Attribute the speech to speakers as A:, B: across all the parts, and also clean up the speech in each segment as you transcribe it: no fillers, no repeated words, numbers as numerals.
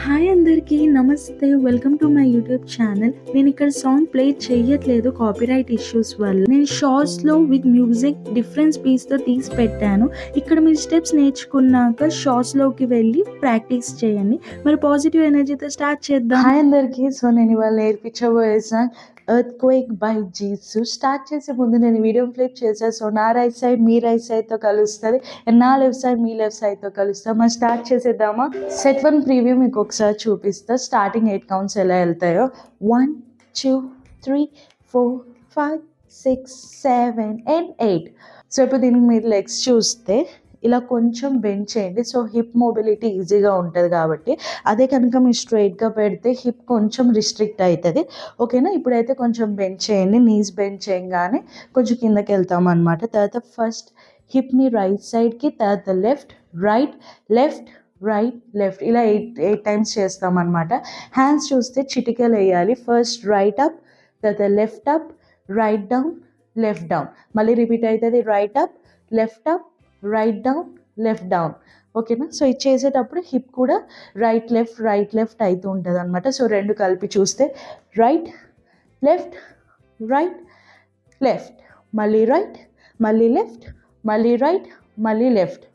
A: Hi అందరికీ నమస్తే. Welcome to my YouTube channel. నేను ఇక్కడ సాంగ్ ప్లే చేయట్లేదు కాపీరైట్ ఇష్యూస్ వల్ల. నేను షార్ట్స్లో విత్ మ్యూజిక్ డిఫరెంట్ స్పీడ్తో తీసి పెట్టాను. ఇక్కడ మీరు స్టెప్స్ నేర్చుకున్నాక షార్ట్స్లోకి వెళ్ళి ప్రాక్టీస్ చేయండి. మరి పాజిటివ్ ఎనర్జీతో స్టార్ట్ చేద్దాం.
B: హాయ్ అందరికీ. సో నేను ఇవాళ నేర్పించబోయే song earthquake by Jesus. Start చేసే ముందు నేను వీడియో ఫ్లిప్ చేశాను. సో నా రైట్ సైడ్ మీ రైట్ సైడ్తో కలుస్తుంది, నా లెఫ్ట్ సైడ్ మీ లెఫ్ట్ సైడ్తో కలుస్తాం. మనం స్టార్ట్ చేసేద్దామా? సెట్ 1 ప్రీవ్యూ మీకు ఒకసారి చూపిస్తా. స్టార్టింగ్ 8 కౌంట్స్ ఎలా వెళ్తాయో. 1 2 3 4 5 6 7 and 8. సో ఇప్పుడు దీనికి మీరు లెగ్స్ చూస్తే ఇలా కొంచెం బెండ్ చేయండి. సో హిప్ మొబిలిటీ ఈజీగా ఉంటుంది కాబట్టి. అదే కనుక మీరు స్ట్రైట్గా పెడితే హిప్ కొంచెం రిస్ట్రిక్ట్ అవుతుంది. ఓకేనా? ఇప్పుడైతే కొంచెం బెండ్ చేయండి. నీస్ బెండ్ చేయగానే కొంచెం కిందకి వెళ్తాం అనమాట. తర్వాత ఫస్ట్ హిప్ని రైట్ సైడ్కి, తర్వాత left right left right left ఇలా 8 టైమ్స్ చేస్తామన్నమాట. హ్యాండ్స్ చూస్తే చిటికలు వేయాలి. ఫస్ట్ రైట్ అప్, తర్వాత left up, right down, left down. మళ్ళీ రిపీట్ అవుతుంది. Right up, left up, right down, left down. ఓకేనా? సో ఇది చేసేటప్పుడు హిప్ కూడా రైట్ లెఫ్ట్ అవుతూ ఉంటుంది అనమాట. సో రెండు కలిపి చూస్తే రైట్ లెఫ్ట్ రైట్ లెఫ్ట్, మళ్ళీ రైట్, మళ్ళీ లెఫ్ట్, మళ్ళీ రైట్, మళ్ళీ లెఫ్ట్.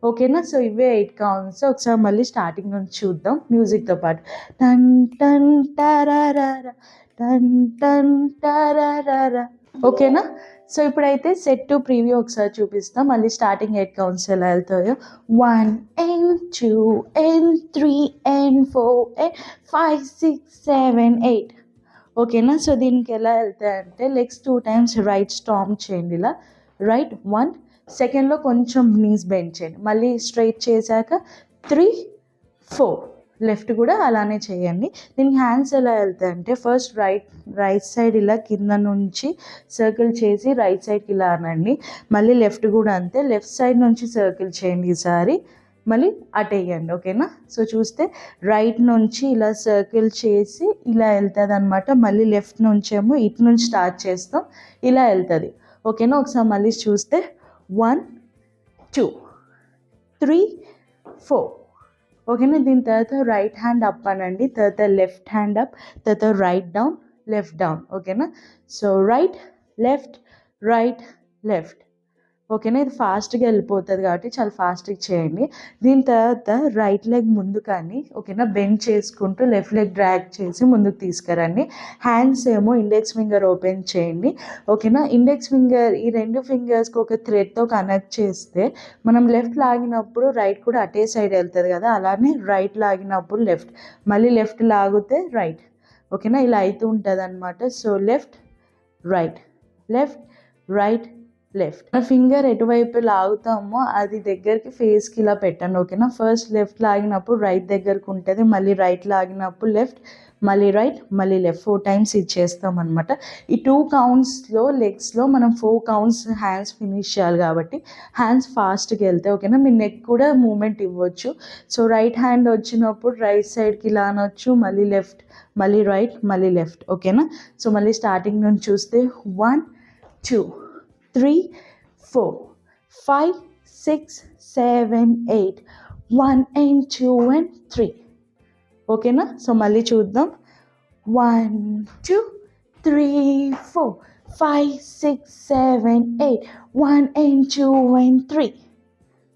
B: ఓకేనా? సో ఇవే 8 కౌంట్స్. ఒకసారి మళ్ళీ స్టార్టింగ్ నుంచి చూద్దాం మ్యూజిక్తో పాటు. టన్ టన్ టరారా టన్ టన్ టరారా. ఓకేనా? సో ఇప్పుడైతే సెట్ 2 ప్రీవ్యూ ఒకసారి చూపిస్తాం. మళ్ళీ స్టార్టింగ్ 8 కౌంట్స్ ఎలా వెళ్తాయో. 1 and 2 and 3 and 4 and 5 6 7 8. ఓకేనా? సో దీనికి ఎలా వెళ్తాయంటే లెగ్స్ 2 టైమ్స్ రైట్ స్టాంప్ చేయండి. ఇలా రైట్ 1 సెకండ్లో కొంచెం నీస్ బెండ్ చేయండి. మళ్ళీ స్ట్రైట్ చేశాక 3 4 లెఫ్ట్ కూడా అలానే చేయండి. దీనికి హ్యాండ్స్ ఎలా వెళ్తాయంటే ఫస్ట్ రైట్ సైడ్ ఇలా కింద నుంచి సర్కిల్ చేసి రైట్ సైడ్కి ఇలా అనండి. మళ్ళీ లెఫ్ట్ కూడా అంతే, లెఫ్ట్ సైడ్ నుంచి సర్కిల్ చేయండి ఈసారి, మళ్ళీ అటు వేయండి. ఓకేనా? సో చూస్తే రైట్ నుంచి ఇలా సర్కిల్ చేసి ఇలా వెళ్తుంది అనమాట. మళ్ళీ లెఫ్ట్ నుంచేమో ఇటు నుంచి స్టార్ట్ చేస్తాం, ఇలా వెళ్తుంది. ఓకేనా? ఒకసారి మళ్ళీ చూస్తే 1 2 3 4. ఓకేనా? దీని తర్వాత రైట్ హ్యాండ్ అప్ అనండి, తర్వాత లెఫ్ట్ హ్యాండ్ అప్, తర్వాత రైట్ డౌన్ లెఫ్ట్ డౌన్. ఓకేనా? So right left right left. ఓకేనా? ఇది ఫాస్ట్గా వెళ్ళిపోతుంది కాబట్టి చాలా ఫాస్ట్గా చేయండి. దీని తర్వాత రైట్ లెగ్ ముందు కానీ ఓకేనా బెండ్ చేసుకుంటూ లెఫ్ట్ లెగ్ డ్రాగ్ చేసి ముందుకు తీసుకురండి. హ్యాండ్స్ ఏమో ఇండెక్స్ ఫింగర్ ఓపెన్ చేయండి. ఓకేనా? ఇండెక్స్ ఫింగర్ ఈ 2 ఫింగర్స్కి ఒక థ్రెడ్తో కనెక్ట్ చేస్తే మనం లెఫ్ట్ లాగినప్పుడు రైట్ కూడా అటే సైడ్ వెళ్తుంది కదా, అలానే రైట్ లాగినప్పుడు లెఫ్ట్, మళ్ళీ లెఫ్ట్ లాగితే రైట్. ఓకేనా? ఇలా అవుతూ ఉంటుంది అనమాట. So left right left right left. మన ఫింగర్ ఎటువైపు లాగుతామో అది దగ్గరికి ఫేస్కి ఇలా పెట్టండి. ఓకేనా? ఫస్ట్ లెఫ్ట్ లాగినప్పుడు రైట్ దగ్గరకు ఉంటుంది, మళ్ళీ రైట్ లాగినప్పుడు లెఫ్ట్, మళ్ళీ రైట్, మళ్ళీ లెఫ్ట్ 4 టైమ్స్ ఇచ్చేస్తాం అనమాట. ఈ 2 కౌంట్స్లో లెగ్స్లో మనం 4 కౌంట్స్ హ్యాండ్స్ ఫినిష్ చేయాలి కాబట్టి హ్యాండ్స్ ఫాస్ట్గా వెళ్తాయి. ఓకేనా? మీ నెక్ కూడా మూమెంట్ ఇవ్వచ్చు. సో రైట్ హ్యాండ్ వచ్చినప్పుడు రైట్ సైడ్కి ఇలా అనొచ్చు, మళ్ళీ లెఫ్ట్, మళ్ళీ రైట్, మళ్ళీ లెఫ్ట్. ఓకేనా? సో మళ్ళీ స్టార్టింగ్ నుంచి చూస్తే 1 2 3 4 5 6 7 8 1 and 2 and 3. ఓకేనా? సో మళ్ళీ చూద్దాం. 1 2 3 4 5 6 7 8 1 and 2 and 3.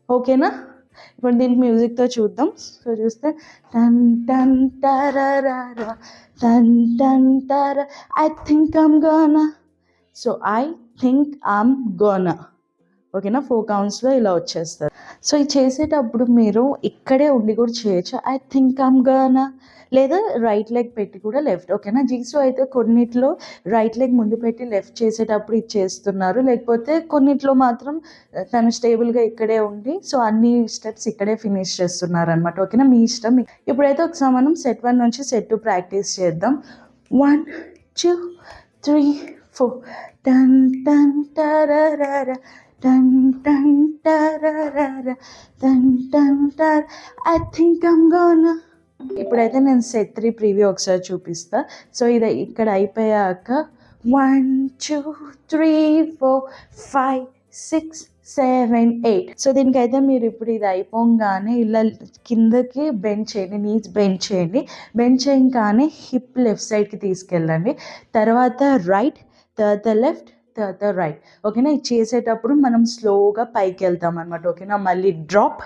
B: ఓకేనా? ఇప్పుడు దీనికి మ్యూజిక్తో చూద్దాం. సో చూస్తే టన్ టన్ టరారా టన్ టన్ టరా I think I'm gonna. So I think I'm gonna. ఓకేనా? 4 కౌంట్స్లో ఇలా వచ్చేస్తారు. సో ఇది చేసేటప్పుడు మీరు ఇక్కడే ఉండి కూడా చేయొచ్చు. ఐ థింక్ ఐమ్ గోనా, లేదా రైట్ లెగ్ పెట్టి కూడా లెఫ్ట్. ఓకేనా? జీసో అయితే కొన్నిట్లో రైట్ లెగ్ ముందు పెట్టి లెఫ్ట్ చేసేటప్పుడు ఇది చేస్తున్నారు, లేకపోతే కొన్నిట్లో మాత్రం తను స్టేబుల్గా ఇక్కడే ఉండి సో అన్ని స్టెప్స్ ఇక్కడే ఫినిష్ చేస్తున్నారు అనమాట. ఓకేనా? మీ ఇష్టం. ఇప్పుడైతే ఒకసారి మనం సెట్ 1 నుంచి సెట్ 2 ప్రాక్టీస్ చేద్దాం. 1 2 3 4 టన్ టన్ టరారా టన్ టన్ టరారా టన్ టన్ టర్ ఐ థింక్ ఐమ్ గోనా. ఇప్పుడైతే నేను సెట్ 3 ప్రీవ్యూ ఒకసారి చూపిస్తా. సో ఇది ఇక్కడ అయిపోయాక 1 2 3 4 5 6 7 8. సో దీనికైతే మీరు ఇప్పుడు ఇది అయిపోగానే ఇలా కిందకి బెండ్ చేయండి, నీస్ బెండ్ చేయండి. బెండ్ చేయగానే హిప్ లెఫ్ట్ సైడ్కి తీసుకెళ్ళండి. తర్వాత రైట్, తర్వాత లెఫ్ట్, తర్వాత రైట్. ఓకేనా, ఇది చేసేటప్పుడు మనం స్లోగా పైకి వెళ్తాం అనమాట. ఓకేనా, మళ్ళీ డ్రాప్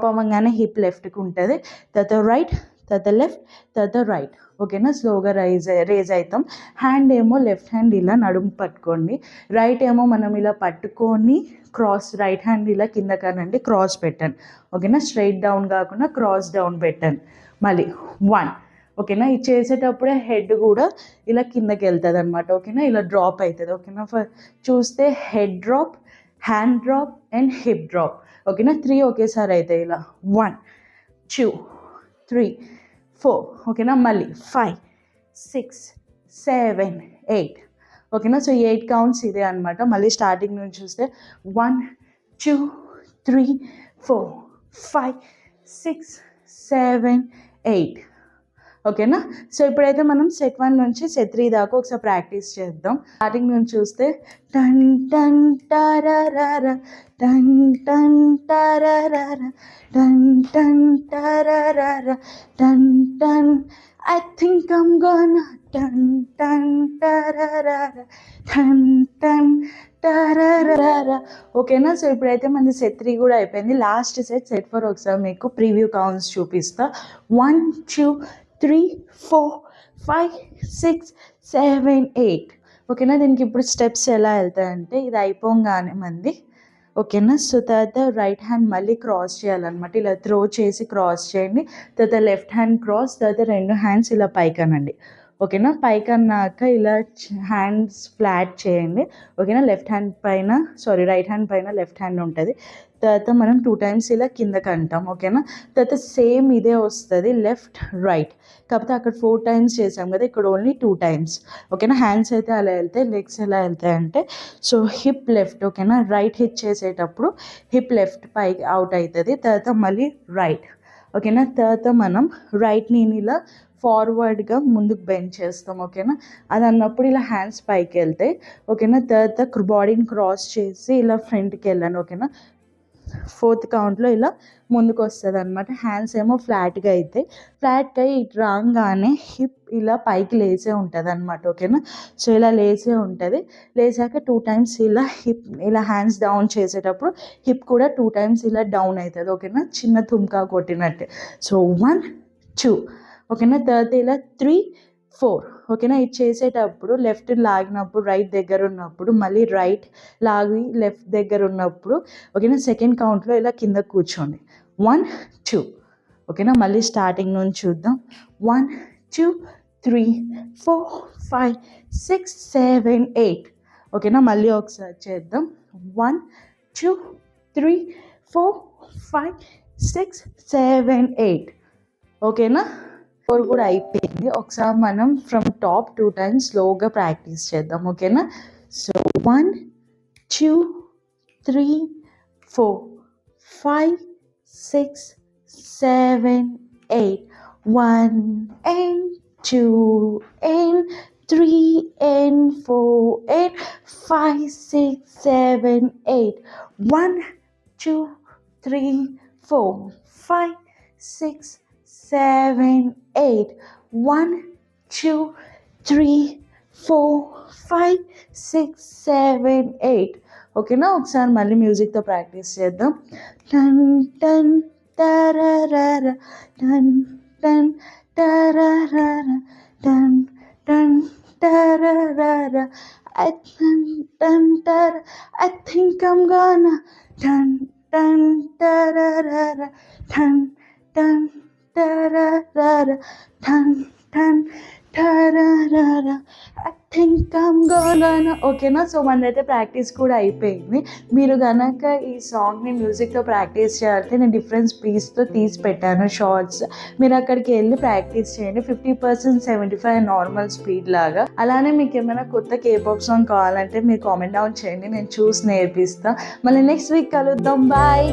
B: అవ్వగానే హిప్ లెఫ్ట్కి ఉంటుంది, తర్వాత రైట్, తర్వాత లెఫ్ట్, తర్వాత రైట్. ఓకేనా, స్లోగా రేజ్ అవుతాం. హ్యాండ్ ఏమో లెఫ్ట్ హ్యాండ్ ఇలా నడుము పట్టుకోండి, రైట్ ఏమో మనం ఇలా పట్టుకొని క్రాస్, రైట్ హ్యాండ్ ఇలా కింద కనండి, క్రాస్ పెట్టండి. ఓకేనా, స్ట్రైట్ డౌన్ కాకుండా క్రాస్ డౌన్ పెట్టండి. మళ్ళీ 1. ఓకేనా, ఇది చేసేటప్పుడే హెడ్ కూడా ఇలా కిందకి వెళ్తుంది అనమాట. ఓకేనా, ఇలా డ్రాప్ అవుతుంది. ఓకేనా, చూస్తే head drop, hand drop and hip drop. ఓకేనా, 3 ఒకేసారి అవుతాయి ఇలా. 1 2 3 4. ఓకేనా, మళ్ళీ 5 6 7 8. ఓకేనా, సో 8 కౌంట్స్ ఇదే అనమాట. మళ్ళీ స్టార్టింగ్ నుంచి చూస్తే 1 2 3 4 5 6 7 8. ఓకేనా, సో ఇప్పుడైతే మనం సెట్ 1 నుంచి సెట్ 3 దాకా ఒకసారి ప్రాక్టీస్ చేద్దాం. స్టార్టింగ్ నుంచి చూస్తే టన్ టన్ టరరర, టన్ టన్ టరరర, టన్ టన్ టరరర, టన్ టన్. I think I'm gonna టన్ టన్ టరరర, టన్ టన్ టరరర. ఓకేనా, సో ఇప్పుడైతే మన సెట్ 3 కూడా అయిపోయింది. లాస్ట్ సెట్ 4 ఒకసారి మీకు ప్రివ్యూ కౌంట్స్ చూపిస్తా. 1 2 3 4 5 6 7 8. ఓకేనా, దీనికి ఇప్పుడు స్టెప్స్ ఎలా వెళ్తాయంటే ఇది అయిపోగానే మంది. ఓకేనా, సో తర్వాత రైట్ హ్యాండ్ మళ్ళీ క్రాస్ చేయాలన్నమాట. ఇలా త్రో చేసి క్రాస్ చేయండి, తర్వాత లెఫ్ట్ హ్యాండ్ క్రాస్, తర్వాత 2 హ్యాండ్స్ ఇలా పైకనండి. ఓకేనా, పైకన్నాక ఇలా హ్యాండ్స్ ఫ్లాట్ చేయండి. ఓకేనా, రైట్ హ్యాండ్ పైన లెఫ్ట్ హ్యాండ్ ఉంటుంది. తర్వాత మనం 2 టైమ్స్ ఇలా కిందకి అంటాం. ఓకేనా, తర్వాత సేమ్ ఇదే వస్తుంది లెఫ్ట్ రైట్, కాకపోతే అక్కడ 4 టైమ్స్ చేసాం కదా, ఇక్కడ ఓన్లీ 2 టైమ్స్. ఓకేనా, హ్యాండ్స్ అయితే అలా వెళ్తాయి, లెగ్స్ ఎలా వెళ్తాయి అంటే సో హిప్ లెఫ్ట్. ఓకేనా, రైట్ హిట్ చేసేటప్పుడు హిప్ లెఫ్ట్ పైకి అవుట్ అవుతుంది, తర్వాత మళ్ళీ రైట్. ఓకేనా, తర్వాత మనం రైట్ని ఇలా ఫార్వర్డ్గా ముందుకు బెండ్ చేస్తాం. ఓకేనా, అది అన్నప్పుడు ఇలా హ్యాండ్స్ పైకి వెళ్తాయి. ఓకేనా, తర్వాత బాడీని క్రాస్ చేసి ఇలా ఫ్రంట్కి వెళ్ళండి. ఓకేనా, 4th కౌంట్లో ఇలా ముందుకు వస్తుంది అనమాట. హ్యాండ్స్ ఏమో ఫ్లాట్గా అవుతాయి, ఫ్లాట్గా ఇటు రాగానే హిప్ ఇలా పైకి లేసే ఉంటుంది అనమాట. ఓకేనా, సో ఇలా లేసే ఉంటుంది. లేసాక 2 టైమ్స్ ఇలా హిప్ ఇలా హ్యాండ్స్ డౌన్ చేసేటప్పుడు హిప్ కూడా 2 టైమ్స్ ఇలా డౌన్ అవుతుంది. ఓకేనా, చిన్న తుమ్కా కొట్టినట్టే. సో 1 2. ఓకేనా, తర్వాత ఇలా 3 4. ఓకేనా, ఇది చేసేటప్పుడు లెఫ్ట్ లాగినప్పుడు రైట్ దగ్గర ఉన్నప్పుడు మళ్ళీ రైట్ లాగి లెఫ్ట్ దగ్గర ఉన్నప్పుడు ఓకేనా, సెకండ్ కౌంట్లో ఇలా కింద కూర్చోండి. 1 2. ఓకేనా, మళ్ళీ స్టార్టింగ్ నుంచి చూద్దాం. 1 2 3 4 5 6 7 8. ఓకేనా, మళ్ళీ ఒకసారి చేద్దాం. 1 2 3 4 5 6 7 8. ఓకేనా, 4 కూడా అయిపోయింది. ఒకసారి మనం ఫ్రమ్ టాప్ 2 టైమ్స్ స్లోగా ప్రాక్టీస్ చేద్దాం. ఓకేనా, so 1 2 3 4 5 6 7 8. 1 and 2 and 3 and 4 and 5 6 7 8. 1 2 3 4 5 6 7 8. 1 2 3 4 5 6 7 8. ఓకేనా, ఒకసారి మళ్ళీ మ్యూజిక్తో ప్రాక్టీస్ చేద్దాం. టన్ టన్ టరరర, టన్ టన్ టరరర, టన్ టన్ టరరర, I think I'm gonna టన్ టన్ టరరర, టన్ టన్ టరరర, టన్ టన్ టరరర, I think I'm gonna. ఓకేనా, సో మనదైతే ప్రాక్టీస్ కూడా అయిపోయింది. మీరు కనుక ఈ సాంగ్ని మ్యూజిక్తో ప్రాక్టీస్ చేయాలంటే నేను డిఫరెంట్ స్పీడ్స్తో తీసి పెట్టాను షార్ట్స్, మీరు అక్కడికి వెళ్ళి ప్రాక్టీస్ చేయండి. 50% 75 నార్మల్ స్పీడ్ లాగా. అలానే మీకు ఏమైనా కొత్త కేపాప్ సాంగ్ కావాలంటే మీరు కామెంట్ డౌన్ చేయండి, నేను చూసి నేర్పిస్తాను. మళ్ళీ నెక్స్ట్ వీక్ కలుద్దాం. బాయ్.